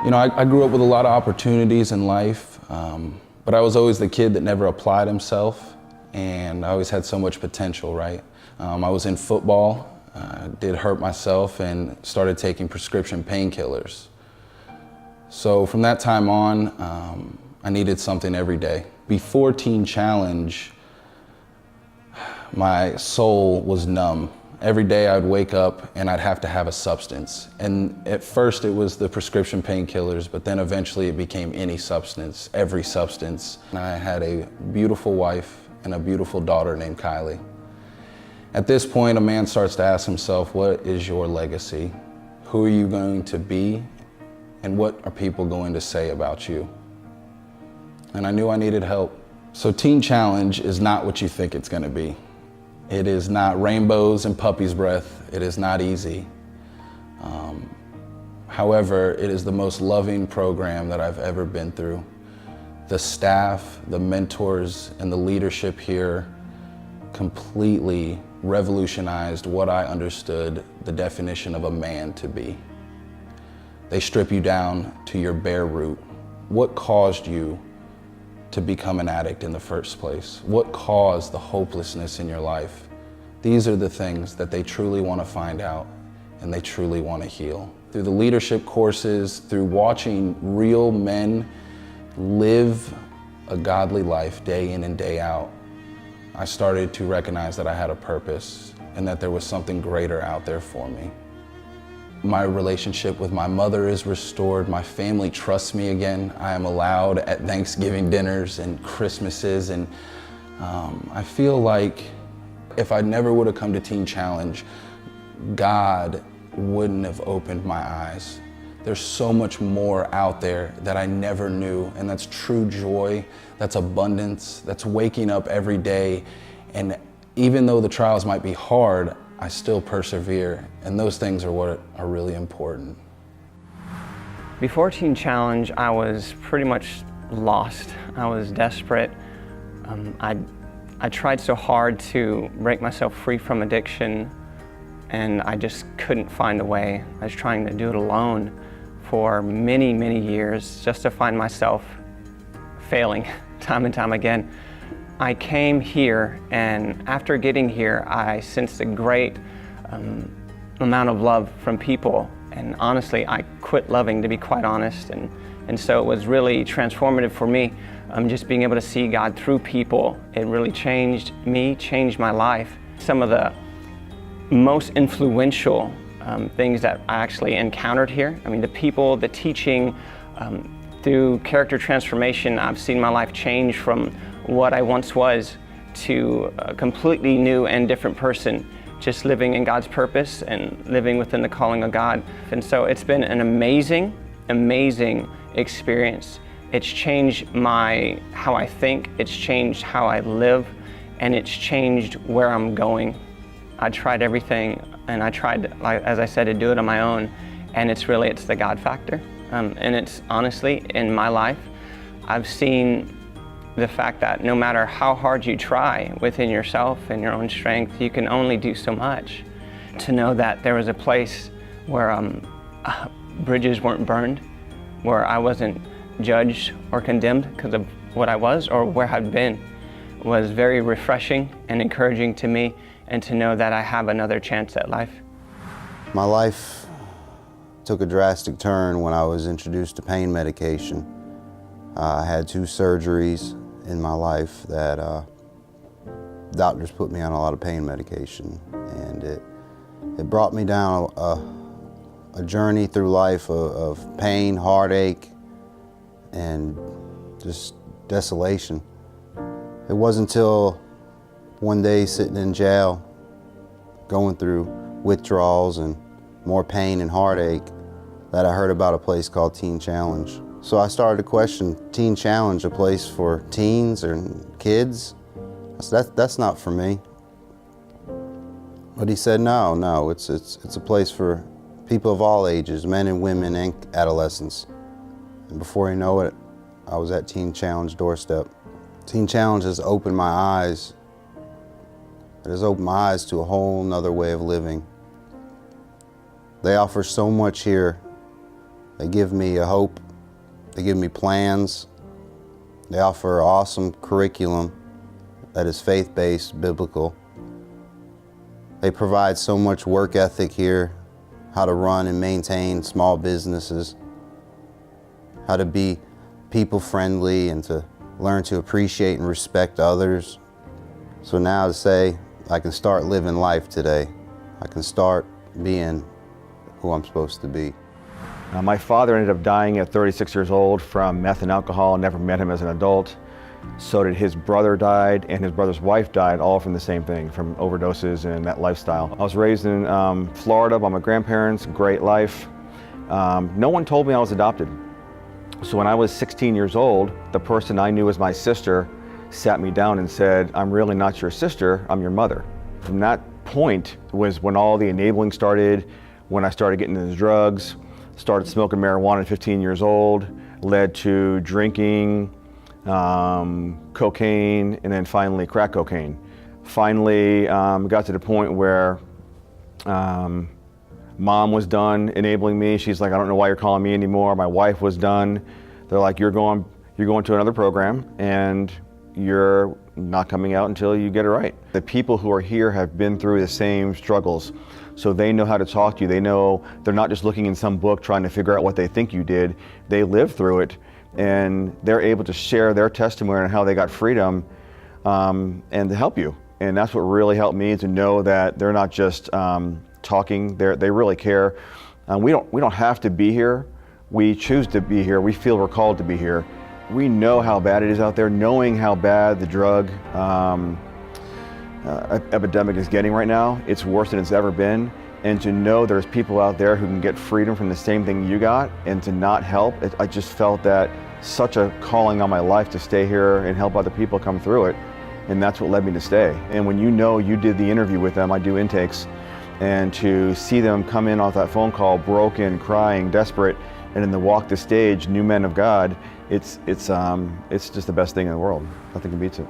You know, I grew up with a lot of opportunities in life, but I was always the kid that never applied himself, and I always had so much potential, right? I was in football, did hurt myself, and started taking prescription painkillers. So from that time on, I needed something every day. Before Teen Challenge, my soul was numb. Every day I'd wake up and I'd have to have a substance. And at first it was the prescription painkillers, but then eventually it became any substance, every substance. And I had a beautiful wife and a beautiful daughter named Kylie. At this point, a man starts to ask himself, what is your legacy? Who are you going to be? And what are people going to say about you? And I knew I needed help. So Teen Challenge is not what you think it's gonna be. It is not rainbows and puppy's breath. It is not easy. However, it is the most loving program that I've ever been through. The staff, the mentors, and the leadership here completely revolutionized what I understood the definition of a man to be. They strip you down to your bare root. What caused you to become an addict in the first place? What caused the hopelessness in your life? These are the things that they truly want to find out and they truly want to heal. Through the leadership courses, through watching real men live a godly life day in and day out, I started to recognize that I had a purpose and that there was something greater out there for me. My relationship with my mother is restored. My family trusts me again. I am allowed at Thanksgiving dinners and Christmases, and I feel like if I never would have come to Teen Challenge, God wouldn't have opened my eyes. There's so much more out there that I never knew, and that's true joy, that's abundance, that's waking up every day, and even though the trials might be hard, I still persevere, and those things are what are really important. Before Teen Challenge, I was pretty much lost. I was desperate. I tried so hard to break myself free from addiction, and I just couldn't find a way. I was trying to do it alone for many, many years, just to find myself failing time and time again. I came here, and after getting here, I sensed a great amount of love from people. And honestly, I quit loving, to be quite honest. And so it was really transformative for me, just being able to see God through people. It really changed me, changed my life. Some of the most influential things that I actually encountered here, I mean, the people, the teaching, through character transformation, I've seen my life change from what I once was to a completely new and different person, just living in God's purpose and living within the calling of God. And so it's been an amazing, amazing experience. It's changed how I think, it's changed how I live, and it's changed where I'm going. I tried everything, and I tried, like, as I said, to do it on my own, and it's the God factor. And it's honestly, in my life, I've seen the fact that no matter how hard you try within yourself and your own strength, you can only do so much. To know that there was a place where bridges weren't burned, where I wasn't judged or condemned because of what I was or where I'd been, was very refreshing and encouraging to me, and to know that I have another chance at life. My life took a drastic turn when I was introduced to pain medication. I had 2 surgeries in my life that doctors put me on a lot of pain medication, and it brought me down a journey through life of pain, heartache, and just desolation. It wasn't until one day sitting in jail, going through withdrawals and more pain and heartache, that I heard about a place called Teen Challenge. So I started to question, Teen Challenge, a place for teens and kids? I said, that's not for me. But he said, no, it's a place for people of all ages, men and women and adolescents. And before you know it, I was at Teen Challenge doorstep. Teen Challenge has opened my eyes. It has opened my eyes to a whole nother way of living. They offer so much here. They give me a hope. They give me plans. They offer an awesome curriculum that is faith-based, biblical. They provide so much work ethic here, how to run and maintain small businesses, how to be people-friendly and to learn to appreciate and respect others. So now to say, I can start living life today. I can start being who I'm supposed to be. My father ended up dying at 36 years old from meth and alcohol. Never met him as an adult. So did his brother died, and his brother's wife died, all from the same thing, from overdoses and that lifestyle. I was raised in Florida by my grandparents, great life. No one told me I was adopted. So when I was 16 years old, the person I knew as my sister sat me down and said, "I'm really not your sister, I'm your mother." From that point was when all the enabling started, when I started getting into drugs, started smoking marijuana at 15 years old, led to drinking, cocaine, and then finally crack cocaine. Finally got to the point where Mom was done enabling me. She's like, "I don't know why you're calling me anymore." My wife was done. They're like, you're going to another program and you're not coming out until you get it right. The people who are here have been through the same struggles, so they know how to talk to you. They know they're not just looking in some book trying to figure out what they think you did. They lived through it, and they're able to share their testimony on how they got freedom and to help you. And that's what really helped me, to know that they're not just talking. They really care. We don't have to be here. We choose to be here. We feel we're called to be here. We know how bad it is out there. Knowing how bad the drug epidemic is getting right now, it's worse than it's ever been. And to know there's people out there who can get freedom from the same thing you got, and to not help, I just felt that such a calling on my life to stay here and help other people come through it. And that's what led me to stay. And when you know you did the interview with them, I do intakes, and to see them come in off that phone call, broken, crying, desperate, and then to walk the stage, new men of God, it's just the best thing in the world. Nothing can beat it.